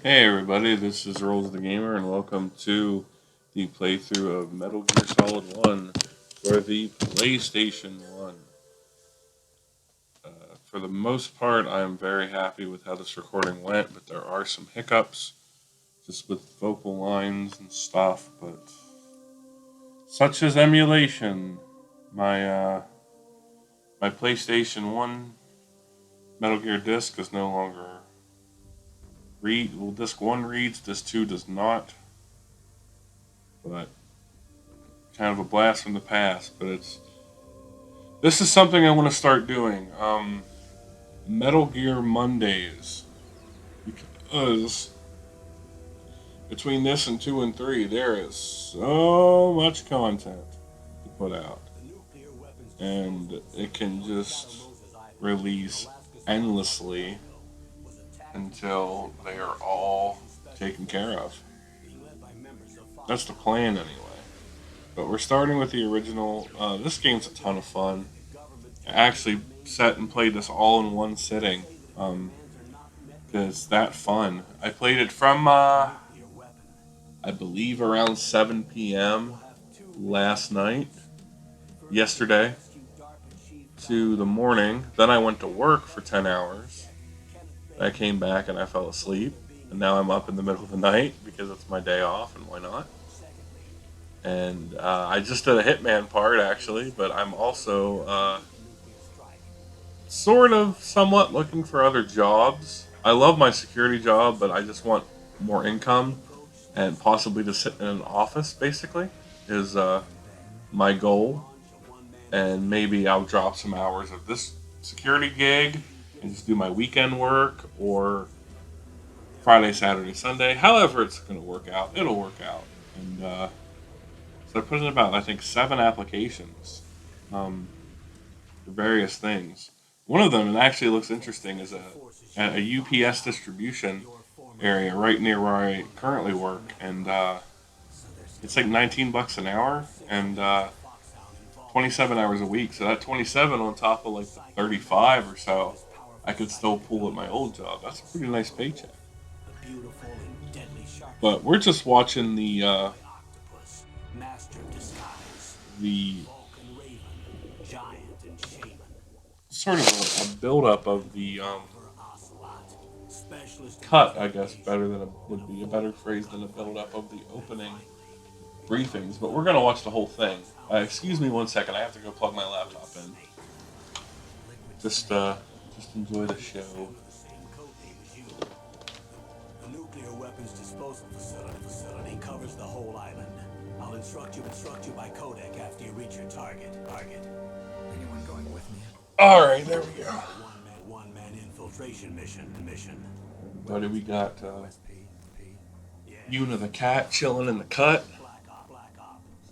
Hey everybody, this is RowlestheGamer and welcome to the playthrough of Metal Gear Solid 1 for the PlayStation 1. For the most part, I am very happy with how this recording went, but there are some hiccups just with vocal lines and stuff, but such as emulation. My PlayStation 1 Metal Gear disc is no longer disc 1 reads, disc 2 does not, but kind of a blast from the past, but this is something I want to start doing. Metal Gear Mondays, because between this and 2 and 3, there is so much content to put out, and it can just release endlessly until they are all taken care of. That's the plan anyway. But we're starting with the original. This game's a ton of fun. I actually sat and played this all in one sitting. It's that fun. I played it from, I believe, around 7 p.m. Yesterday, to the morning. Then I went to work for 10 hours. I came back and I fell asleep. And now I'm up in the middle of the night because it's my day off, and why not? And I just did a Hitman part, actually, but I'm also sort of somewhat looking for other jobs. I love my security job, but I just want more income and possibly to sit in an office, basically, is my goal. And maybe I'll drop some hours of this security gig and just do my weekend work or Friday, Saturday, Sunday. However, it's going to work out. It'll work out. And so I put in about, I think, 7 applications for various things. One of them, and actually looks interesting, is a UPS distribution area right near where I currently work, and it's like $19 an hour and 27 hours a week. So that 27 on top of like the 35 or so, I could still pull at my old job. That's a pretty nice paycheck. But we're just watching the sort of a build up of the cut, I guess, would be a better phrase than a build up of the opening briefings. But we're gonna watch the whole thing. Excuse me one second. I have to go plug my laptop in. Just enjoy the show. The nuclear weapons disposal facility covers the whole island. I'll instruct you by codec after you reach your target. Anyone going with me? All right, there we go. One man infiltration mission. Buddy, we got Yuna the cat chilling in the cut.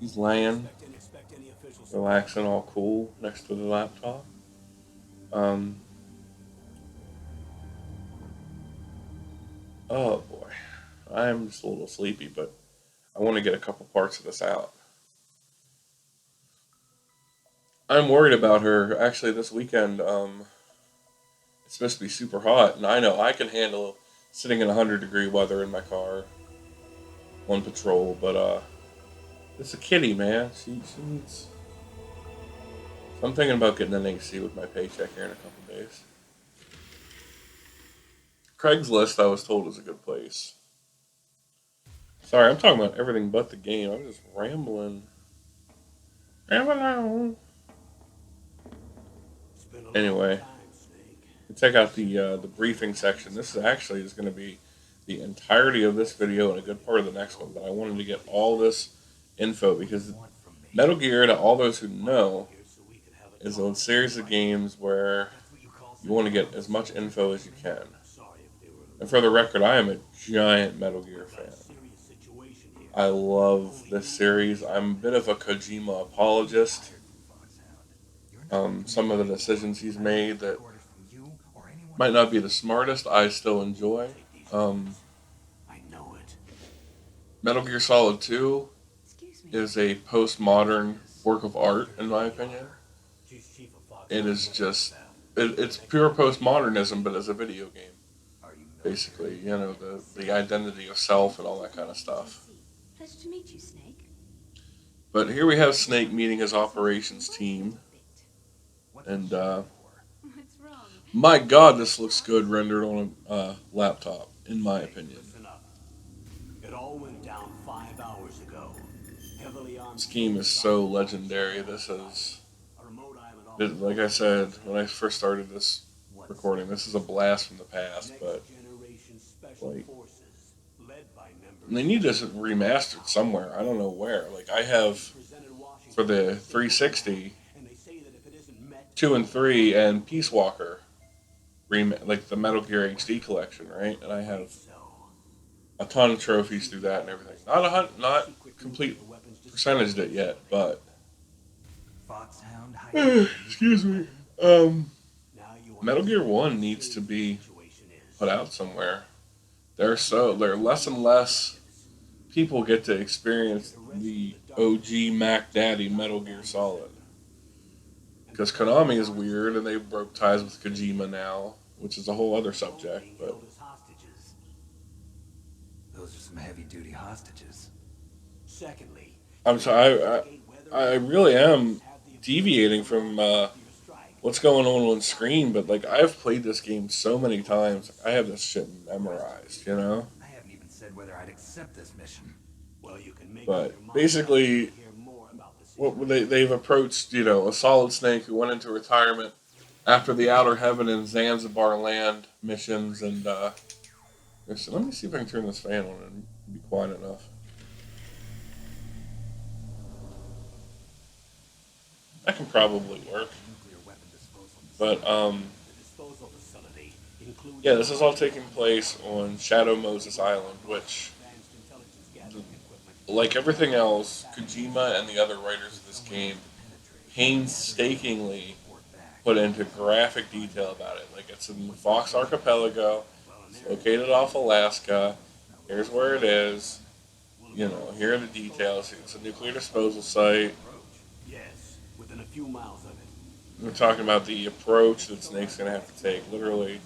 He's laying, relaxing, all cool next to the laptop. Oh boy, I'm just a little sleepy, but I want to get a couple parts of this out. I'm worried about her. Actually, this weekend, it's supposed to be super hot, and I know I can handle sitting in 100-degree weather in my car on patrol, but it's a kitty, man. She needs. So I'm thinking about getting an AC with my paycheck here in a couple days. Craigslist, I was told, is a good place. Sorry, I'm talking about everything but the game. I'm just rambling. Anyway, check out the briefing section. This is actually is going to be the entirety of this video and a good part of the next one. But I wanted to get all this info because Metal Gear, to all those who know, is a series of games where you want to get as much info as you can. And for the record, I am a giant Metal Gear fan. I love this series. I'm a bit of a Kojima apologist. Some of the decisions he's made that might not be the smartest, I still enjoy. Metal Gear Solid 2 is a postmodern work of art, in my opinion. It is just, it's pure postmodernism, but as a video game. basically, you know, the identity of self and all that kind of stuff. Pleasure to meet you, Snake. But here we have Snake meeting his operations team, What's and the shadow for? What's wrong? my God, this looks good rendered on a laptop, in my opinion. Listen up. It all went down 5 hours ago. Heavily armed. This game is so legendary. This is, A remote island off the like I said when I first started this recording, this is a blast from the past. But Next generation special like, forces, led by members. they need this remastered somewhere. I don't know where. Like I have presented Washington for the 360, and they say that if it isn't met 2 and 3, and Peace Walker, like the Metal Gear HD collection, right? And I have so. a ton of trophies through that and everything. Not complete percentaged it yet, but Foxhound hiding. excuse me. Now you Metal Gear 1 needs to be situation is. put out somewhere. There are less and less people get to experience the OG Mac Daddy Metal Gear Solid. Because Konami is weird and they broke ties with Kojima now, which is a whole other subject. But Held as hostages. Those are some heavy-duty hostages. Secondly, I'm sorry, I really am deviating from what's going on screen. But like I've played this game so many times, I have this shit memorized, you know. I haven't even said whether I'd accept this mission. well, you can make But up your mind basically, to hear more about the what they've approached, you know, a Solid Snake who went into retirement after the Outer Heaven and Zanzibar land missions, and let me see if I can turn this fan on and be quiet enough. That can probably work, Nuclear weapon disposal. but the disposal facility, including yeah, this is all taking place on Shadow Moses Island, which, advanced intelligence gathering equipment. like everything else, Kojima and the other writers of this game painstakingly put into graphic detail about it. Like it's in the Fox Archipelago, it's located off Alaska. Here's where it is. You know, here are the details. It's a nuclear disposal site. Yes, within a few miles of it. We're talking about the approach that Snake's gonna have to take, literally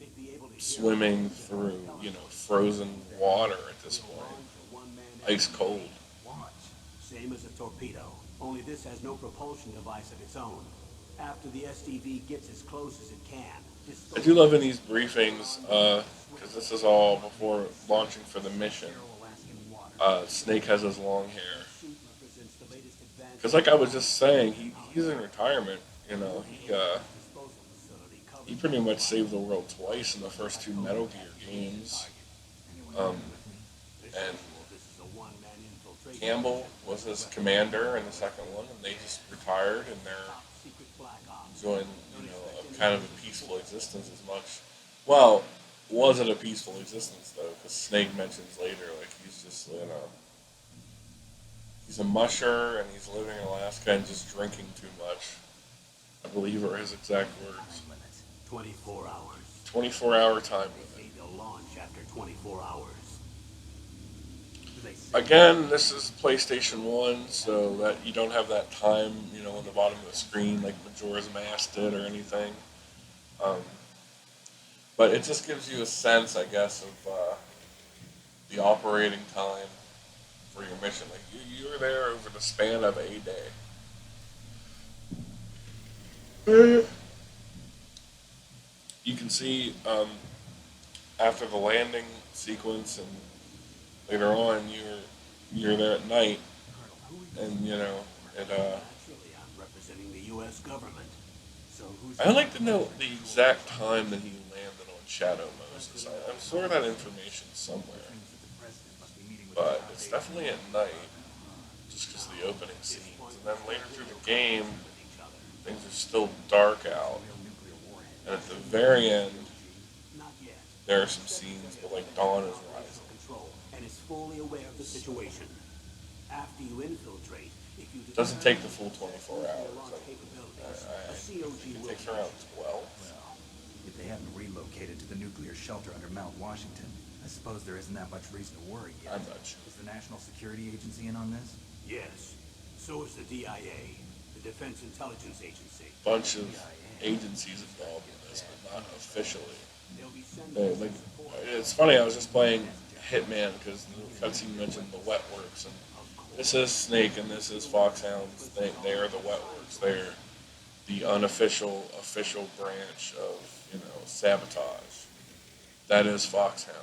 They'd be able to hear swimming through, you know, frozen water at this point, for one man ice cold. launch. Same as a torpedo, only this has no propulsion device of its own. After the SDV gets as close as it can, I do love in these briefings, because this is all before launching for the mission. Snake has his long hair. represents the latest advance Because, like I was just saying, he's in retirement. You know, disposal facility he covered pretty much saved the world twice in the first 2 Metal Gear games. And this is a one-man infiltration Campbell was his commander in the second one, and they just retired, and they're secret black ops. enjoying, you know, a kind of a peaceful existence as much. Well, was it a peaceful existence though? Because Snake mentions later, like he's just, you know, he's a musher and he's living in Alaska and just drinking too much. I believe are his exact words. 24 hours. 24-hour time limit. They will launch after 24 hours. Again, this is PlayStation 1, so that you don't have that time, you know, on the bottom of the screen like Majora's Mask did or anything. But it just gives you a sense, I guess, of the operating time for your mission. Like you were there over the span of a day. You can see after the landing sequence and later on you're there at night, and you know it. Actually, I'm representing the U.S. government. So who's I'd like to know the exact time that he landed on Shadow Moses. I'm sure that information somewhere, but it's definitely at night, just because of the opening scenes. And then later through the game, things are still dark out. And at the very end, not yet? there are some scenes, but like dawn is rising. Control and is fully aware of the situation. After you infiltrate, if you It doesn't take the full 24 hours. launch capabilities, I a COG it will takes around 12. If they haven't relocated to the nuclear shelter under Mount Washington, I suppose there isn't that much reason to worry yet. I'm not sure. Is the National Security Agency in on this? Yes. So is the DIA, the Defense Intelligence Agency. Bunch of agencies involved in this, but not officially. They'll be sending They, us like, support. it's funny. I was just playing Hitman because the cutscene mentioned the wet works, and this is Snake and this is Foxhounds. They are the wet works. They're the unofficial official branch of sabotage. That is Foxhound.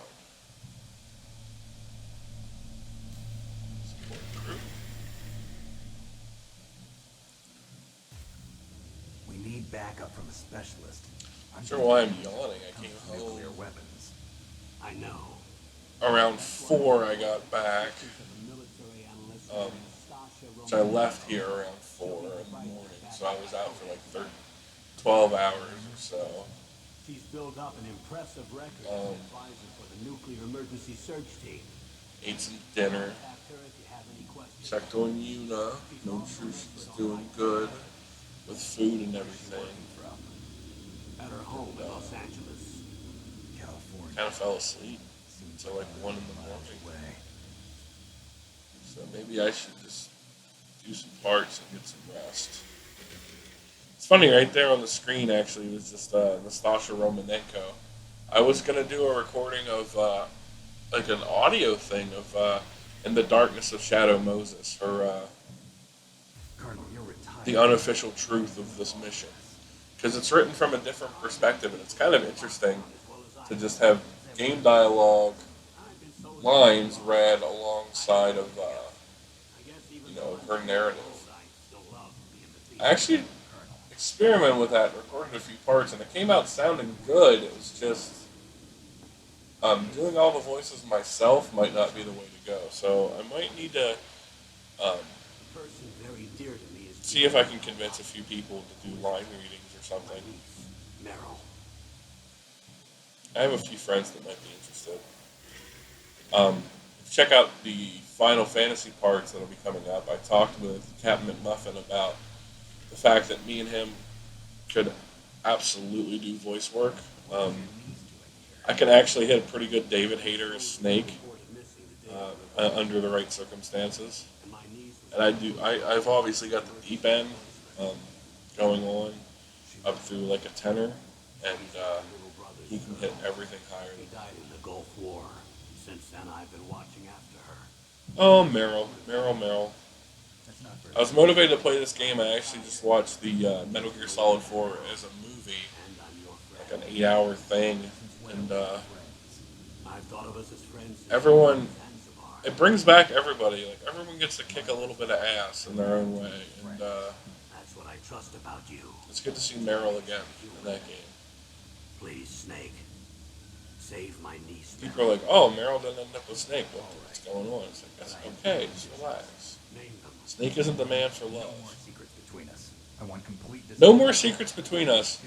Support crew. We need backup from a specialist. Not sure why I'm yawning. I came nuclear home weapons. I know. around 4. I got back. Um, so I left here around 4 in the morning. So I was out for like 12 hours or so. She's built up an impressive record as an advisor for the nuclear emergency search team. Ate some dinner. Contact her if you have any questions. Checked on Yuna. Made sure she was doing good with food and everything. At her home in Los Angeles. California. Kind of fell asleep until like 1 in the morning. Way. So maybe I should just do some parts and get some rest. It's funny, right there on the screen actually was just Nastasha Romanenko. I was gonna do a recording of like an audio thing of In the Darkness of Shadow Moses, her Colonel, you're retired. the unofficial truth of this mission, because it's written from a different perspective and it's kind of interesting to just have game dialogue lines read alongside of her narrative. I actually experimented with that, recorded a few parts, and it came out sounding good. It was just doing all the voices myself might not be the way to go. So I might need to Person very dear to me is see if I can convince a few people to do line readings or something. Meryl. I have a few friends that might be interested. Check out the Final Fantasy parts that'll be coming up. I talked with Captain McMuffin about the fact that me and him could absolutely do voice work. I can actually hit a pretty good David Hayter as Snake under the right circumstances. And I've obviously got the deep end going on up through like a tenor, and he can hit everything higher She than. died in the Gulf War. Since then, I've been watching after her. Oh, Meryl. That's not very I was motivated to play this game. I actually just watched the Metal Gear Solid 4 as a movie, And I'm your like friend. an 8-hour thing, and I've thought of us as friends. since everyone, Zanzibar. it brings back everybody. Like everyone gets to kick a little bit of ass in their own way, and That's what I trust about you. it's good to see Meryl again in that game. Please, Snake. Save my niece. People are like, "Oh, Meryl didn't end up with Snake. What's going on?" It's like, that's okay. Just relax. Name them. Snake isn't the man for No more love. secrets between us. I want complete No more secrets between us.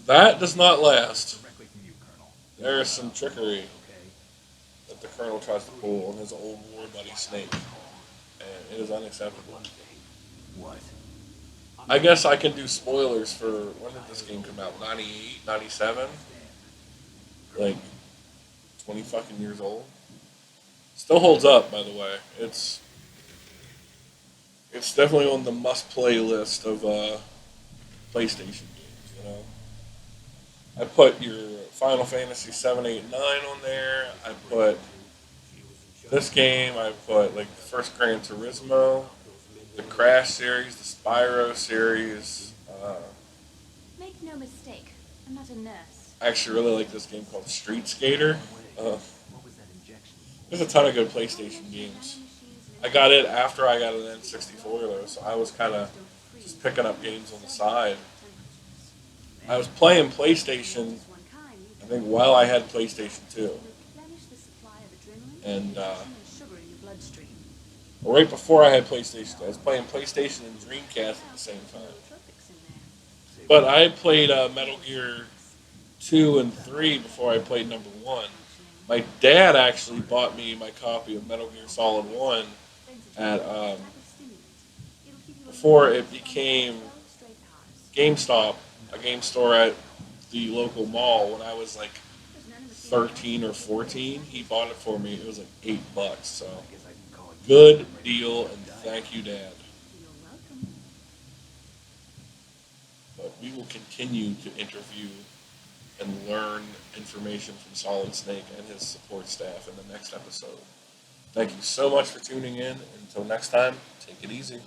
That does not last. Directly from you, Colonel. There is some trickery Okay. that the Colonel tries to pull on his old war buddy Snake, and it is unacceptable. One thing. What? I guess I can do spoilers for, when did this game come out? 98, 97? Like 20 fucking years old. Still holds up, by the way. It's definitely on the must play list of PlayStation games. I put your Final Fantasy 7, 8, 9 on there. I put this game. I put like the first Gran Turismo, the Crash series, the Spyro series. Make no mistake, I'm not a nurse. I actually really like this game called Street Skater. What was that injection? There's a ton of good PlayStation games. I got it after I got an N64 though, so I was kind of just picking up games on the side. I was playing PlayStation, I think, while I had PlayStation 2. And right before I had PlayStation 2, I was playing PlayStation and Dreamcast at the same time. But I played Metal Gear 2 and 3 before I played number 1. My dad actually bought me my copy of Metal Gear Solid 1 at before it became GameStop, a game store at the local mall. When I was like 13 or 14, he bought it for me. It was like $8, so good deal, and thank you, Dad. But we will continue to interview and learn information from Solid Snake and his support staff in the next episode. Thank you so much for tuning in. Until next time, take it easy.